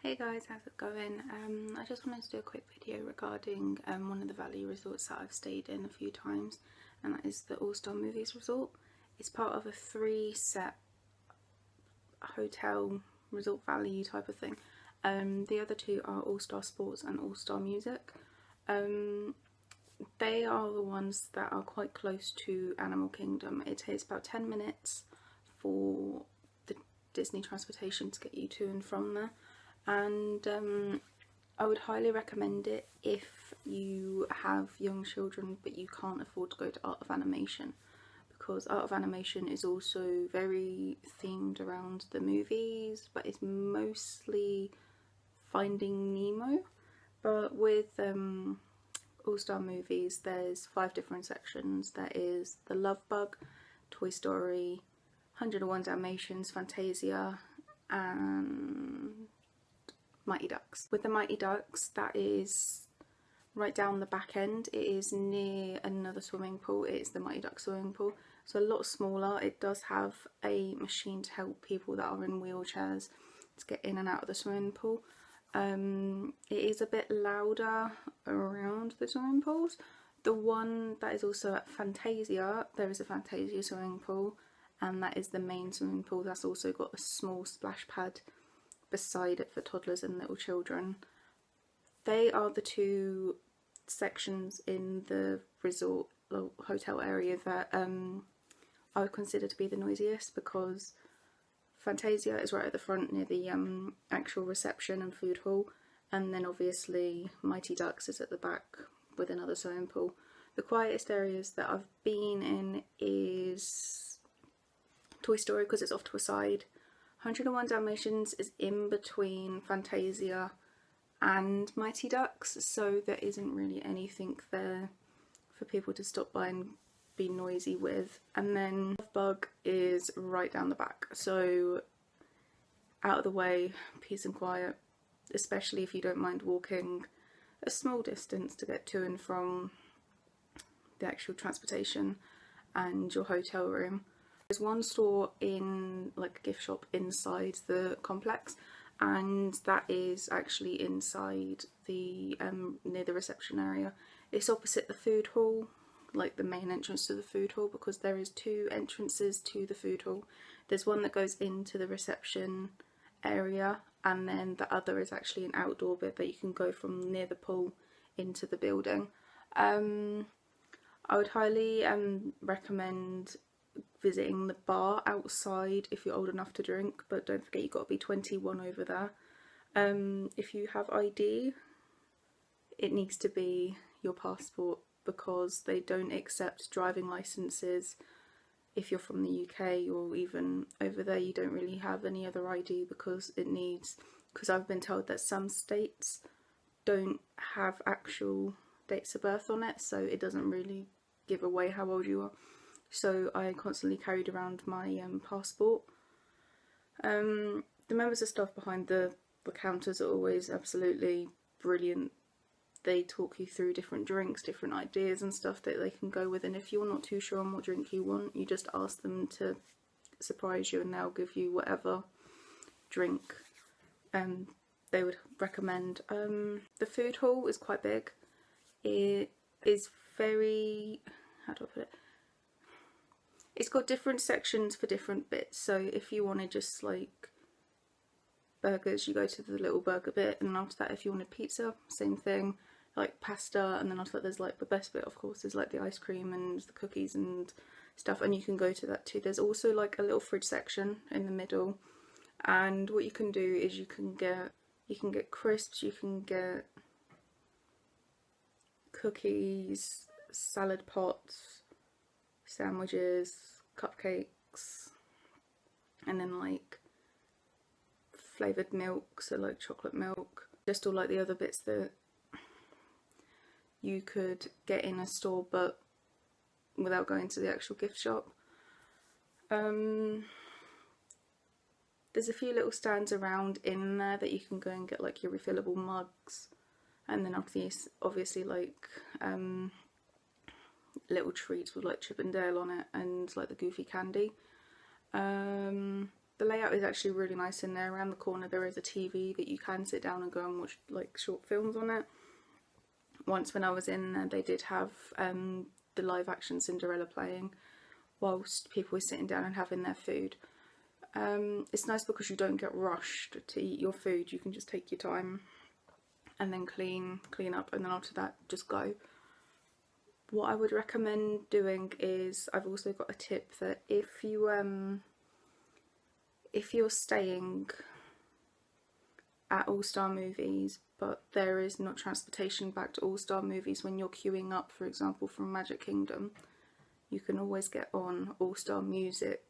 Hey guys, how's it going? I just wanted to do a quick video regarding one of the value resorts that I've stayed in a few times, and that is the All-Star Movies Resort. It's part of a 3-set hotel resort value type of thing. The other two are All-Star Sports and All-Star Music. They are the ones that are quite close to Animal Kingdom. It takes about 10 minutes for the Disney transportation to get you to and from there. And I would highly recommend it if you have young children but you can't afford to go to Art of Animation, because Art of Animation is also very themed around the movies, but it's mostly Finding Nemo. But with All-Star Movies, there's 5 different sections. There is the Love Bug, Toy Story, 101 Dalmatians, Fantasia, and Mighty Ducks. With the Mighty Ducks, that is right down the back end. It is near another swimming pool. It is the Mighty Ducks swimming pool, so a lot smaller. It does have a machine to help people that are in wheelchairs to get in and out of the swimming pool. It is a bit louder around the swimming pools. The one that is also at Fantasia, there is a Fantasia swimming pool, and that is the main swimming pool. That's also got a small splash pad beside it for toddlers and little children. They are the 2 sections in the resort hotel area that I would consider to be the noisiest, because Fantasia is right at the front near the actual reception and food hall, and then obviously Mighty Ducks is at the back with another swimming pool. The quietest areas that I've been in is Toy Story, because it's off to a side. 101 Dalmatians is in between Fantasia and Mighty Ducks, so there isn't really anything there for people to stop by and be noisy with. And then Love Bug is right down the back, so out of the way, peace and quiet, especially if you don't mind walking a small distance to get to and from the actual transportation and your hotel room. There's one store in, like, a gift shop inside the complex, and that is actually inside the near the reception area. It's opposite the food hall, like the main entrance to the food hall, because there is 2 entrances to the food hall. There's one that goes into the reception area, and then the other is actually an outdoor bit that you can go from near the pool into the building. I would highly recommend visiting the bar outside if you're old enough to drink, but don't forget you've got to be 21 over there. If you have ID, it needs to be your passport, because they don't accept driving licenses if you're from the UK, or even over there you don't really have any other ID, because I've been told that some states don't have actual dates of birth on it, so it doesn't really give away how old you are. So I constantly carried around my passport. The members of staff behind the counters are always absolutely brilliant. They talk you through different drinks, different ideas and stuff that they can go with, and if you're not too sure on what drink you want, you just ask them to surprise you and they'll give you whatever drink they would recommend. The food hall is quite big. It is very, how do I put it? It's got different sections for different bits, so if you wanted just like burgers, you go to the little burger bit, and after that if you wanted pizza, same thing, like pasta, and then after that there's like the best bit of course is like the ice cream and the cookies and stuff, and you can go to that too. There's also like a little fridge section in the middle, and what you can do is you can get crisps, you can get cookies, salad pots, sandwiches, cupcakes, and then like flavoured milk, so like chocolate milk, just all like the other bits that you could get in a store but without going to the actual gift shop. There's a few little stands around in there that you can go and get like your refillable mugs, and then obviously like little treats with like Chip and Dale on it, and like the Goofy candy. the layout is actually really nice in there. Around the corner there is a TV that you can sit down and go and watch like short films on it. Once when I was in there, they did have the live action Cinderella playing whilst people were sitting down and having their food. It's nice because you don't get rushed to eat your food. You can just take your time and then clean up, and then after that just go. What I would recommend doing is, I've also got a tip that if you're staying at All Star Movies but there is not transportation back to All Star Movies when you're queuing up, for example, from Magic Kingdom, you can always get on All Star Music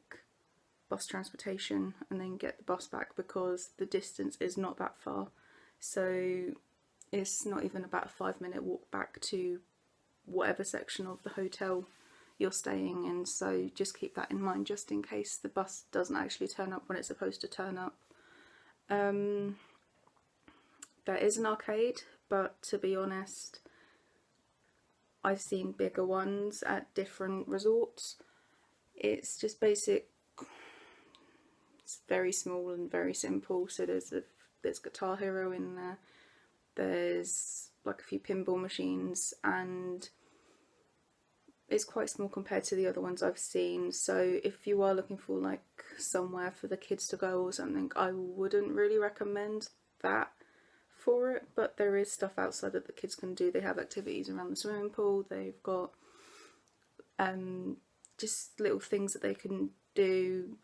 bus transportation and then get the bus back, because the distance is not that far. So it's not even about a 5-minute walk back to whatever section of the hotel you're staying in. So just keep that in mind, just in case the bus doesn't actually turn up when it's supposed to turn up. There is an arcade, but to be honest, I've seen bigger ones at different resorts. It's just basic, it's very small and very simple. So there's Guitar Hero in there, there's like a few pinball machines, and it's quite small compared to the other ones I've seen. So if you are looking for like somewhere for the kids to go or something, I wouldn't really recommend that for it, but there is stuff outside that the kids can do. They have activities around the swimming pool, they've got just little things that they can do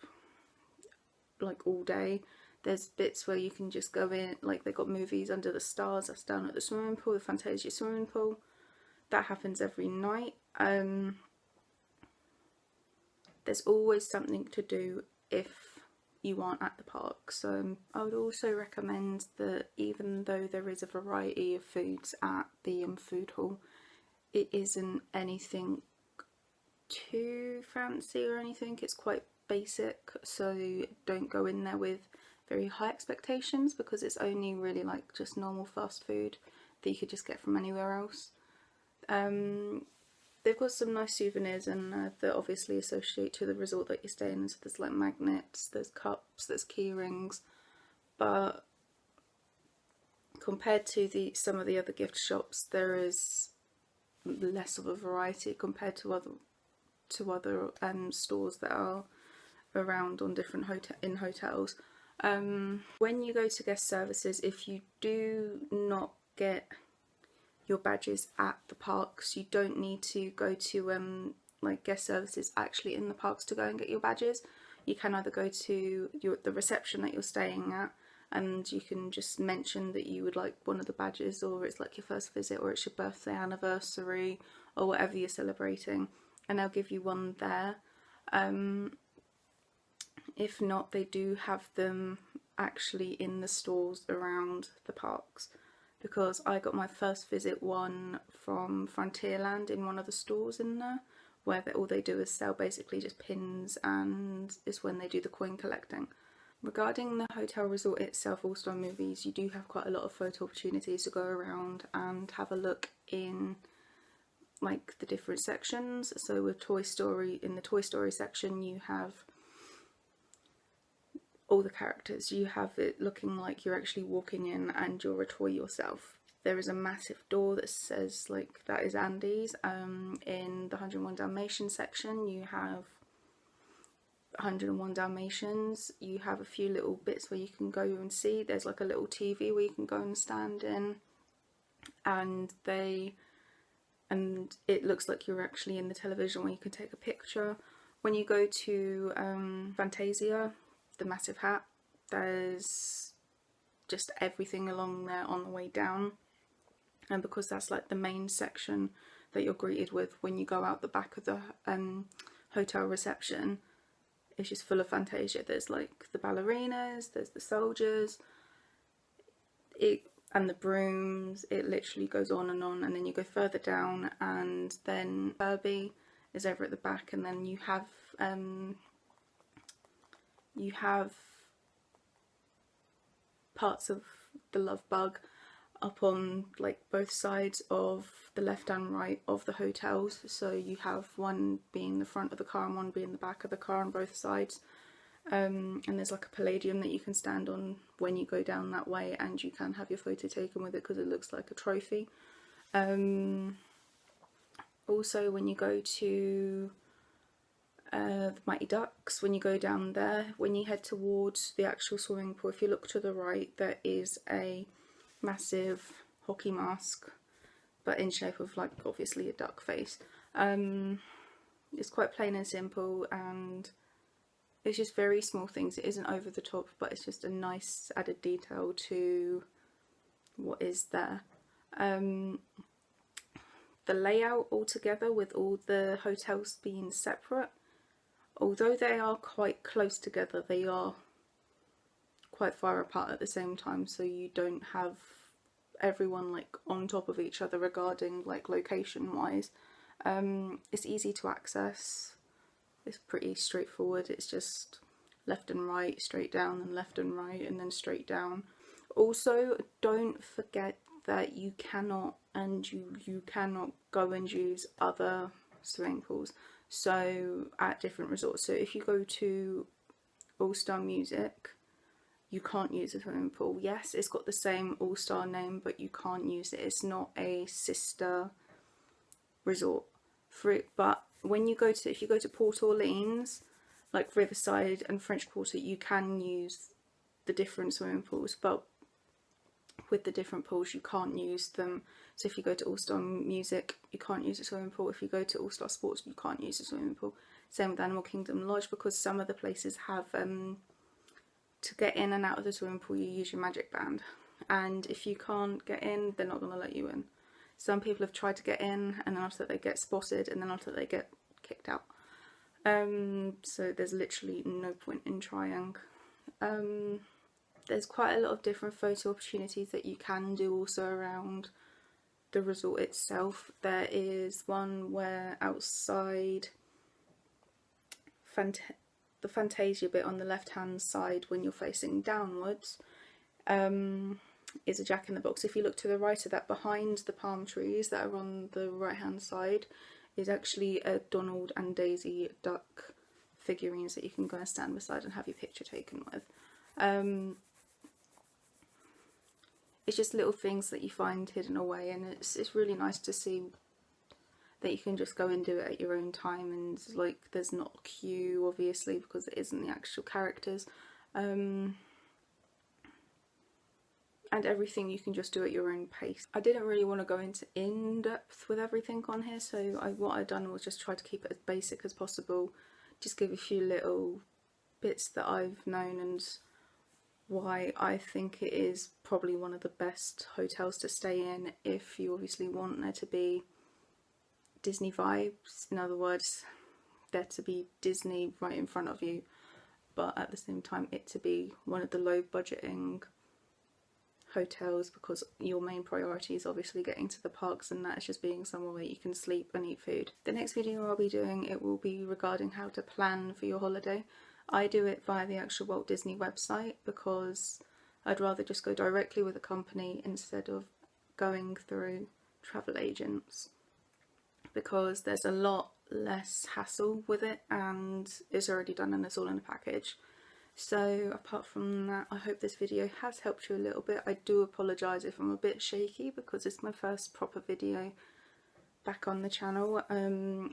like all day. There's bits where you can just go in, like they've got movies under the stars, that's down at the swimming pool, the Fantasia swimming pool. That happens every night. There's always something to do if you aren't at the park. So I would also recommend that even though there is a variety of foods at the food hall, it isn't anything too fancy or anything. It's quite basic, so don't go in there with very high expectations, because it's only really like just normal fast food that you could just get from anywhere else. They've got some nice souvenirs in there that obviously associate to the resort that you're staying in. So there's like magnets, there's cups, there's key rings, but compared to some of the other gift shops, there is less of a variety compared to other stores that are around on different hotels. When you go to guest services, if you do not get your badges at the parks, you don't need to go to like guest services actually in the parks to go and get your badges. You can either go to the reception that you're staying at, and you can just mention that you would like one of the badges, or it's like your first visit, or it's your birthday, anniversary, or whatever you're celebrating, and they'll give you one there. If not, they do have them actually in the stores around the parks, because I got my first visit one from Frontierland in one of the stores in there, where all they do is sell basically just pins, and is when they do the coin collecting. Regarding the hotel resort itself, All Star Movies, you do have quite a lot of photo opportunities to go around and have a look in like the different sections. So with Toy Story, in the Toy Story section you have all the characters. You have it looking like you're actually walking in and you're a toy yourself. There is a massive door that says like that is Andy's. In the 101 Dalmatians section you have 101 Dalmatians. You have a few little bits where you can go and see. There's like a little TV where you can go and stand in, and it looks like you're actually in the television where you can take a picture. When you go to Fantasia, the massive hat, there's just everything along there on the way down, and because that's like the main section that you're greeted with when you go out the back of the hotel reception, it's just full of Fantasia. There's like the ballerinas, there's the soldiers, and the brooms. It literally goes on, and then you go further down, and then Kirby is over at the back, and then you have parts of the Love Bug up on like both sides of the left and right of the hotels. So you have one being the front of the car and one being the back of the car on both sides, And there's like a palladium that you can stand on when you go down that way, and you can have your photo taken with it because it looks like a trophy. Also, when you go to the Mighty Ducks, when you go down there, when you head towards the actual swimming pool, if you look to the right, there is a massive hockey mask, but in shape of like obviously a duck face. It's quite plain and simple, and it's just very small things. It isn't over the top, but it's just a nice added detail to what is there. The layout altogether, with all the hotels being separate, although they are quite close together, they are quite far apart at the same time, so you don't have everyone like on top of each other regarding like location wise. It's easy to access, it's pretty straightforward, it's just left and right, straight down, and left and right, and then straight down. Also, don't forget that you cannot go and use other swimming pools, so at different resorts. So if you go to All Star Music, you can't use a swimming pool. Yes, it's got the same All Star name, but you can't use it. It's not a sister resort for it. But when you go to, if you go to Port Orleans, like Riverside and French Quarter, you can use the different swimming pools, but with the different pools you can't use them. So if you go to All Star Music, you can't use a swimming pool. If you go to All Star Sports, you can't use a swimming pool. Same with Animal Kingdom Lodge, because some of the places have to get in and out of the swimming pool you use your magic band, and if you can't get in, they're not going to let you in. Some people have tried to get in, and then after that they get spotted, and then after that they get kicked out. So there's literally no point in trying. There's quite a lot of different photo opportunities that you can do also around the resort itself. There is one where outside the Fantasia bit on the left hand side, when you're facing downwards, is a Jack-in-the-Box. If you look to the right of that, behind the palm trees that are on the right hand side, is actually a Donald and Daisy duck figurines that you can go and stand beside and have your picture taken with. It's just little things that you find hidden away, and it's really nice to see that you can just go and do it at your own time, and like there's not a queue obviously because it isn't the actual characters, and everything you can just do at your own pace. I didn't really want to go into in-depth with everything on here, so what I've done was just try to keep it as basic as possible, just give a few little bits that I've known and why I think it is probably one of the best hotels to stay in if you obviously want there to be Disney vibes. In other words, there to be Disney right in front of you, but at the same time it to be one of the low budgeting hotels, because your main priority is obviously getting to the parks, and that is just being somewhere where you can sleep and eat food. The next video I'll be doing, it will be regarding how to plan for your holiday. I do it via the actual Walt Disney website because I'd rather just go directly with a company instead of going through travel agents, because there's a lot less hassle with it and it's already done and it's all in a package. So apart from that, I hope this video has helped you a little bit. I do apologise if I'm a bit shaky because it's my first proper video back on the channel.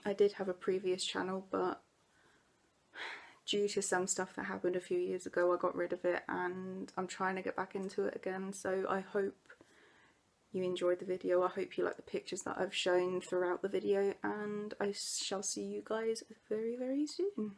I did have a previous channel, but due to some stuff that happened a few years ago, I got rid of it and I'm trying to get back into it again. So I hope you enjoyed the video. I hope you like the pictures that I've shown throughout the video, and I shall see you guys very, very soon.